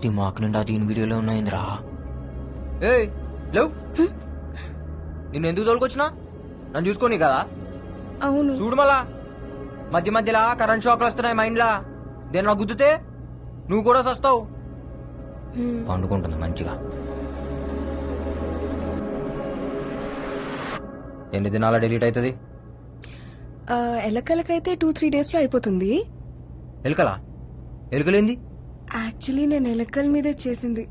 దిమాక్ నిండా దీని వీడియోలో ఉన్నాయిందిరా. ఏ లేవు, నిన్ను ఎందుకు తోలుకొచ్చినా? నన్ను చూసుకోని కదా. అవును చూడు మళ్ళా మధ్య మధ్యలా కరెంట్ షాక్లు వస్తున్నాయి మైండ్లా. దేని నాకు గుద్దుతే నువ్వు కూడా సస్తావు. పండుకుంటుంది మంచిగా. ఎన్ని దినాల డిలీట్ అవుతుంది? ఎలకలకైతే 2-3 days లో అయిపోతుంది. ఎలుకలా? ఎలుకలేంది? యాక్చువల్లీ నేను ఎలకల మీదే చేసింది.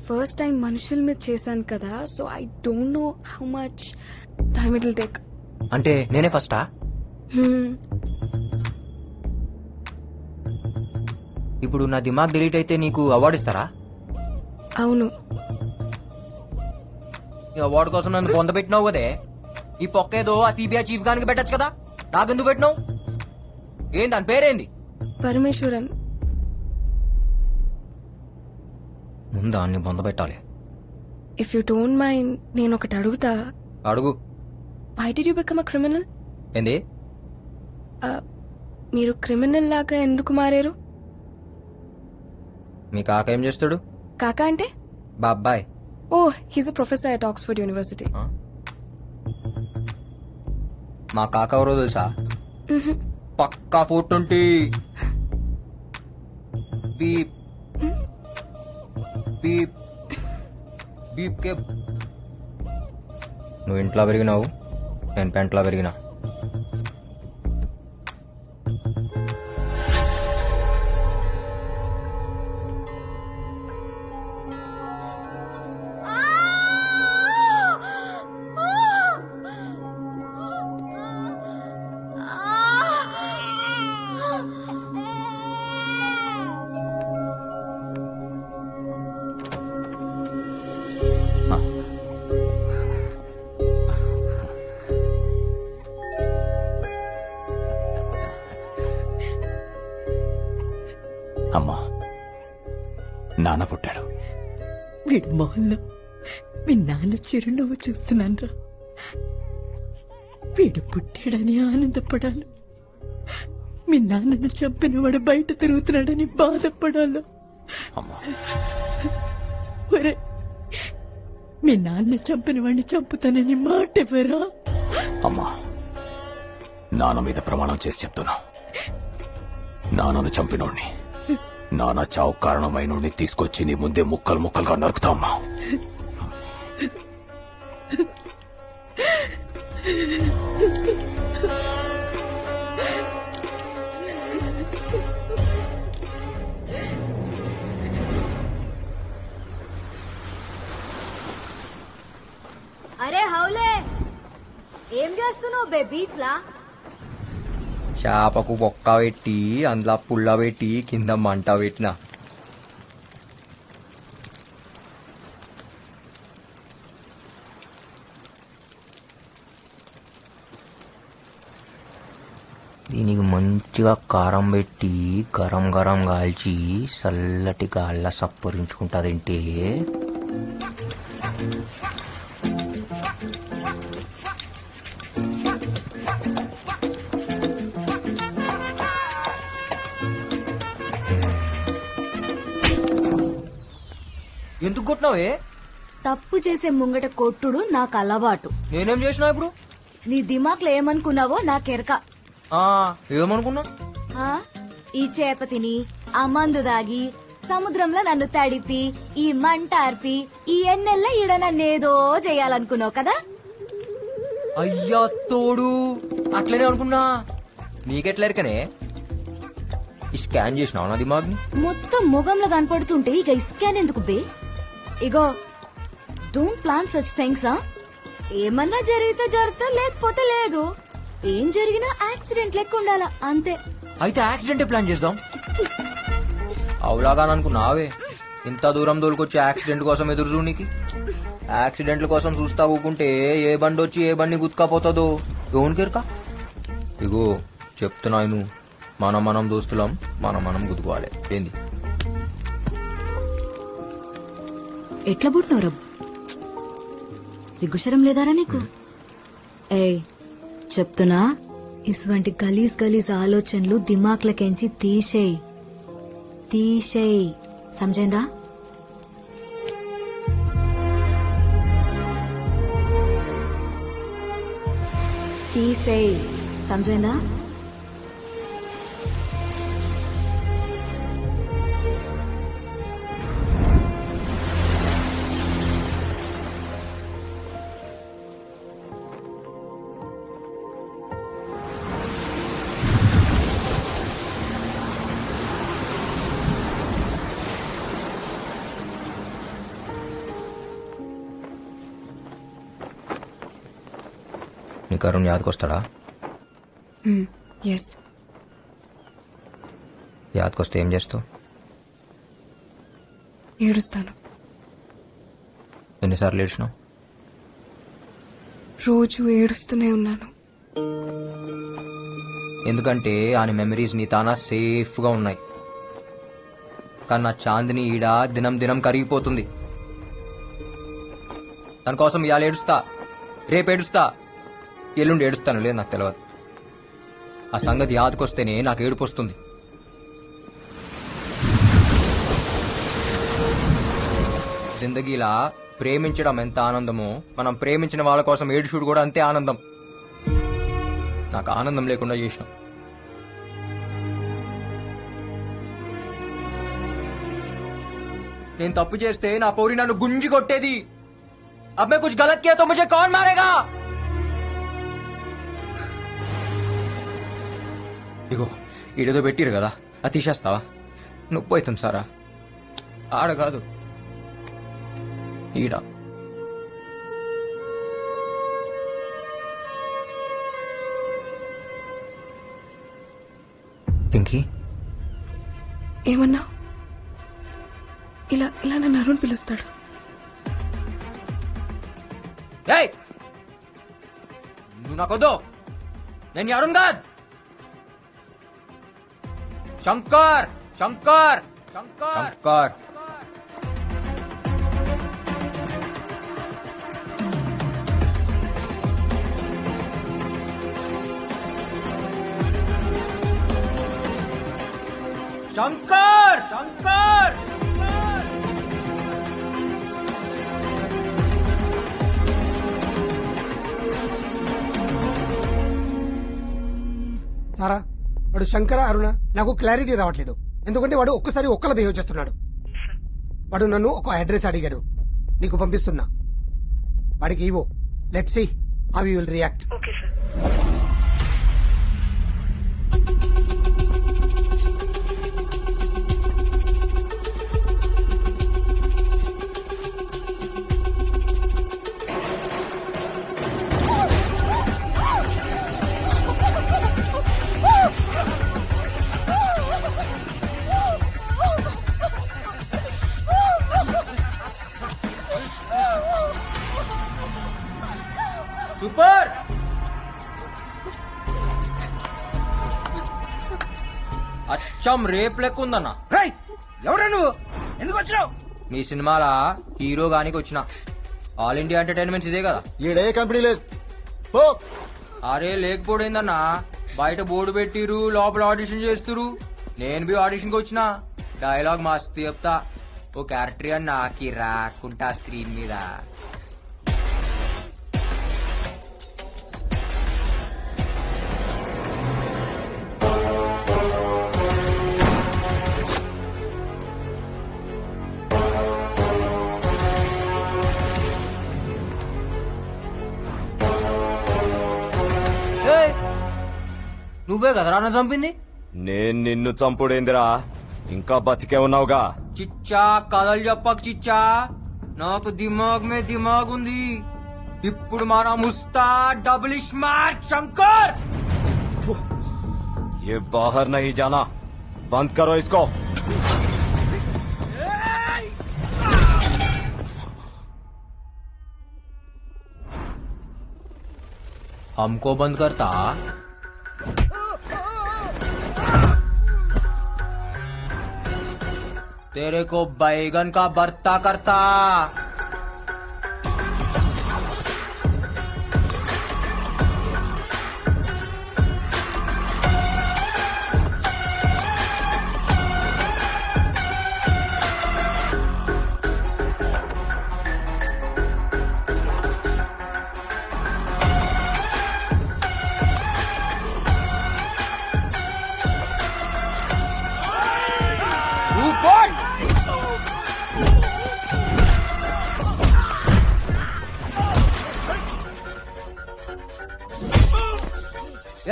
ఫస్ట్ టైం మనుషుల మీద చేశాను కదా, so I don't know how much time it will take. అంటే నేనే ఫస్టా? ఇప్పుడు నా దిమాగ్ డిలీట్ అయితే నీకు అవార్డు ఇస్తారా? అవును. ఈ అవార్డు కోసం నన్ను పొందబెట్టినావు కదే. ఈ పొక్కేదో ఆ సిబిఐ చీఫ్ గానికి పెట్టచ్చు కదా, నాకెందుకు పెట్టినావు? ఏం దాని పేరేంది? పరమేశ్వరన్. ముందు అన్ని పొందబెట్టాలి. ఇఫ్ యూ డోంట్ మైండ్ నేను ఒకటి అడుగుతా. అడుగు. Why did you become a criminal? ఏంది? మీరు క్రిమినల్ లాగా ఎందుకు మారారు? మీ కాక ఏం చేస్తాడు? కాకా అంటే? బాబాయ్. ఓ, he's a professor at Oxford University. మా కాక ఎవరో తెలుసా? పక్కా 420. బీప్ బీప్ బీప్ కే. నువ్వు ఇంట్లో పెరిగినావు, నేను పెంట్లో పెరిగినా. అమ్మా, నాన్న పుట్టాడు. వీడి మొహంలో మీ నాన్న చిరునవ్వు చూస్తున్నాన్రా. వీడు పుట్టాడని ఆనందపడాలి, మీ నాన్నను చంపిన వాడు బయట తిరుగుతున్నాడని బాధపడాలి. అమ్మా, ఒరే, మీ నాన్న చంపిన వాడిని చంపుతానని మాట ఎవరా? అమ్మా, నాన్న మీద ప్రమాణం చేసి చెప్తున్నా, నాన్నను చంపినోడిని, నాన్న చావు కారణమైనోడిని తీసుకొచ్చి నీ ముందే ముక్కలు ముక్కలుగా నరుకుతా. అమ్మా, అరే హౌలే, ఏం చేస్తున్నావు బే బీచ్ లా? చేపకు బొక్క పెట్టి అందులో పుల్ల పెట్టి కింద మంట పెట్టిన. దీనికి మంచిగా కారం పెట్టి గరం గరం కాల్చి చల్లటి గాళ్ళ సప్పరించుకుంటాదంటే ఎందుకు కొట్టినావే? తప్పు చేసే ముంగట కొట్టుడు నాకు అలవాటు. నేనేం చేసినా ఇప్పుడు? నీ దిమాక్లో ఏమనుకున్నావో నాకెరక. ఏమనుకున్నా? ఈ చేప తిని, ఆ మందు దాగి, సముద్రంలో నన్ను తడిపి, ఈ మంట ఆర్పి, ఈ ఎన్నెల్ల ఈడ నన్నేదో చేయాలనుకున్నావు కదా? అయ్యా తోడు, అట్లనే అనుకున్నా. నీకెట్లెరకనే? ఈ స్కాన్ చేసినావు నా దిమాగ్ని? మొత్తం ముఖంలో కనపడుతుంటే ఇక ఈ స్కాన్ ఎందుకు బే? ఇగో, డోంట్ ప్లాన్ సచ్ థింగ్స్. ఏమన్నా జరిగితే జరుగుతా, లేకపోతే లేదు. ఏం జరిగినా యాక్సిడెంట్ లెక్క ఉండాలా, అంతే. అయితే యాక్సిడెంట్ ప్లాన్ చేద్దాం. అవులాగా అనుకున్నావే, ఇంత దూరం దోలుకొచ్చి యాక్సిడెంట్ కోసం ఎదురు చూడనికి. యాక్సిడెంట్ల కోసం చూస్తా ఊకుంటే ఏ బండి వచ్చి ఏ బండి గుత్తుకపోతుందో ఎవరికెరక. ఇగో చెప్తున్నాను, మనం దోస్తులం, మనం గుద్దుకోవాలి. ఏంది? ఎట్లా పుట్టినవరా? సిగ్గుశరం లేదారా నీకు? ఏయ్ చెప్తున్నా, ఇటువంటి గలీజ్ గలీజ్ ఆలోచనలు దిమాక్లకెంచి తీసేయ్. సమజైందా? తీసేయ్, సమజైందా? నీకు అరుణ్ యాదకొస్తాడా? ఎస్. యాదకొస్తే ఏం చేస్తావు? ఏడుస్తాను. ఎన్నిసార్లు ఏడ్చినావు? రోజు ఏడుస్తూనే ఉన్నాను. ఎందుకంటే ఆయన మెమరీస్ నీ తానా సేఫ్ గా ఉన్నాయి. కానీ నా చాందిని ఈడ దినం దినం కరిగిపోతుంది. తన కోసం ఇవాళ ఏడుస్తా, రేపు ఏడుస్తా, ఎల్లుండి ఏడుస్తాను, లేదు నాకు తెలియదు. ఆ సంగతి యాదకొస్తేనే నాకు ఏడుపు వస్తుంది. జిందగీలా ప్రేమించడం ఎంత ఆనందమో, మనం ప్రేమించిన వాళ్ళ కోసం ఏడుచుడు కూడా అంతే ఆనందం. నాకు ఆనందం లేకుండా చేసినాం. నేను తప్పు చేస్తే నా పౌరి నన్ను గుంజి కొట్టేది. अब मैं कुछ गलत किया तो मुझे कौन मारेगा? ఇగో ఈడేదో పెట్టిరు కదా, అది తీసేస్తావా? నొప్పి అవుతుంది సారా. ఆడ కాదు, ఈడ. పింకీ, ఏమన్నావు? ఇలా ఇలా నన్ను అరుణ్ పిలుస్తాడు. ఏయ్, నువ్వు నాకొద్దు. నేను అరుణ్ కాదు, శంకర్. శంకర్ శంకర్ శంకర్ శంకర్ సారా, వాడు శంకర అరుణ నాకు క్లారిటీ రావట్లేదు. ఎందుకంటే వాడు ఒక్కసారి ఒక్కలా బిహేవ్ చేస్తున్నాడు. వాడు నన్ను ఒక అడ్రస్ అడిగాడు, నీకు పంపిస్తున్నా. వాడికి ఇవో, let's see how you will react. Super. అచ్చం రేప్ లెక్క ఉందన్నా. ఎవరా నువ్వు? ఎందుకు వచ్చినావు? మీ సినిమాల హీరో గానికి వచ్చిన. ఆల్ ఇండియా ఎంటర్టైన్మెంట్స్ ఇదే కదా. ఈడే కంపెనీ లేదు. అరే లేకపోయిందన్నా, బయట బోర్డు పెట్టిరు, లోపల ఆడిషన్ చేస్తురు. నేను బి ఆడిషన్ కి వచ్చిన. డైలాగ్ మస్తు చెప్తా. ఓ క్యారెక్టర్ అని నాకి రాకుంటా స్క్రీన్ మీద. నువ్వే కదరా నన్ను చంపింది? నేను నిన్ను చంపుడేందిరా, ఇంకా బతికే ఉన్నావుగా. చిచ్చా కథలు చెప్పకు చిచ్చా, నాకు దిమాగ్ మే దిమాగ్ ఉంది. ఇప్పుడు మన ముస్తా డబుల్ స్మార్ట్ శంకర్. ये बाहर नहीं जाना, बंद करो इसको. हमको बंद करता? तेरे को बैगन का भरता करता.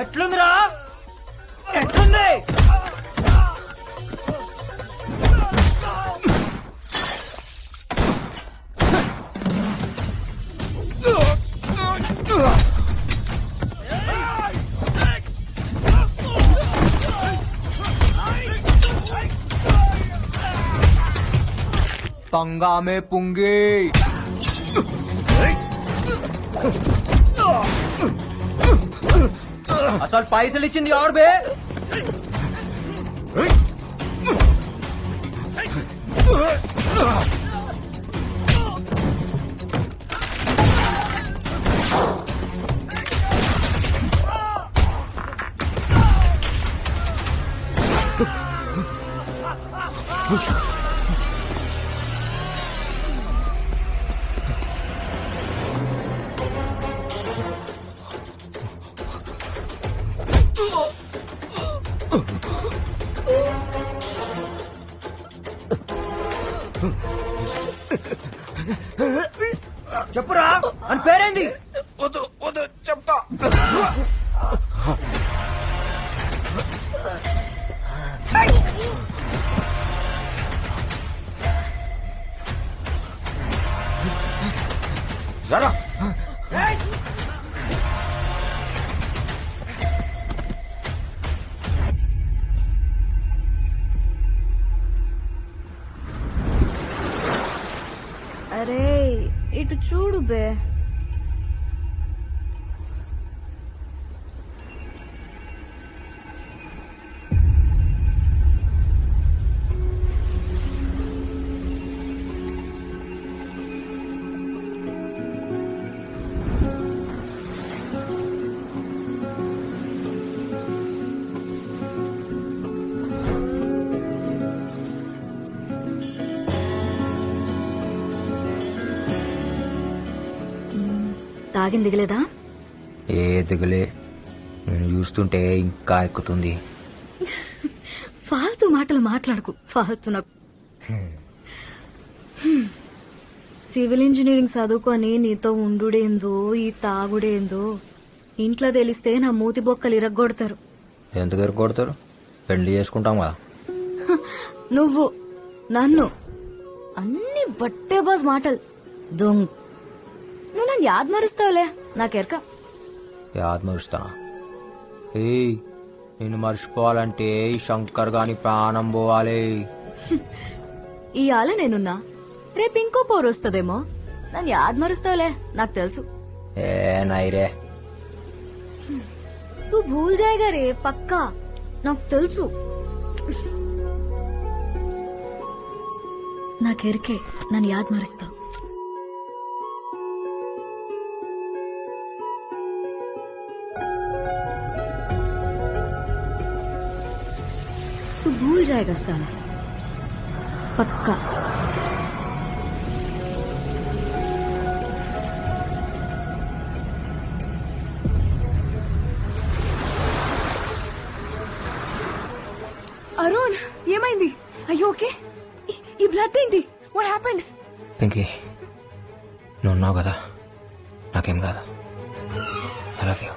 ఎట్లుందిరా ఎట్లుంది पंगा में पुंगी అసలు పైసలు ఇచ్చింది ఎవరు బే చెప్పురా అని పేరేంది వద్దు వద్దు చెప్తా జరా అరే ఇటు చూడు బే. తాగింది దిగలేదా? ఏ దిగలే, నేను చూస్తుంటే ఇంకా ఎక్కుతుంది. ఫాల్తూ మాటలు మాట్లాడకు, ఫాల్తూ నాకు. సివిల్ ఇంజనీరింగ్ చదువుకొని నీతో ఉండుడేందో ఈ తాగుడేందో ఇంట్లో తెలిస్తే నా మూతి బొక్కలు ఇరగ్గొడతారు. ఎందుకు ఎరగొడతారు? పెళ్లి చేసుకుంటాం కదా. నువ్వు నన్ను అన్ని బట్టే బాజ్ మాటలు దొంగ. నువ్వు నన్ను యాద్ మరుస్తావులే, నాకెరక. యాద్ మరుస్తానా? ఏయ్, నేను మర్చిపోవాలంటే ఈ శంకర్ గాని ప్రాణం పోవాలి. ఇవాళ నేనున్నా, రేపు ఇంకో పోరు వస్తుందేమో. నన్ను యాద్ మరుస్తావులే, నాకు తెలుసు. ఏ నైరే, తూ భూల్ జాయేగా రే, పక్కా నాకు తెలుసు. నాకెరికే నన్ను యాద్ మరుస్తావు. भूल जाएगा साला, पक्का. అరుణ్, ఏమైంది? అయ్యో ఓకే. ఈ బ్లడ్ ఏంటి? What happened? పింకీ, నువ్వు ఉన్నావు కదా, నాకేం కాదు. I love you.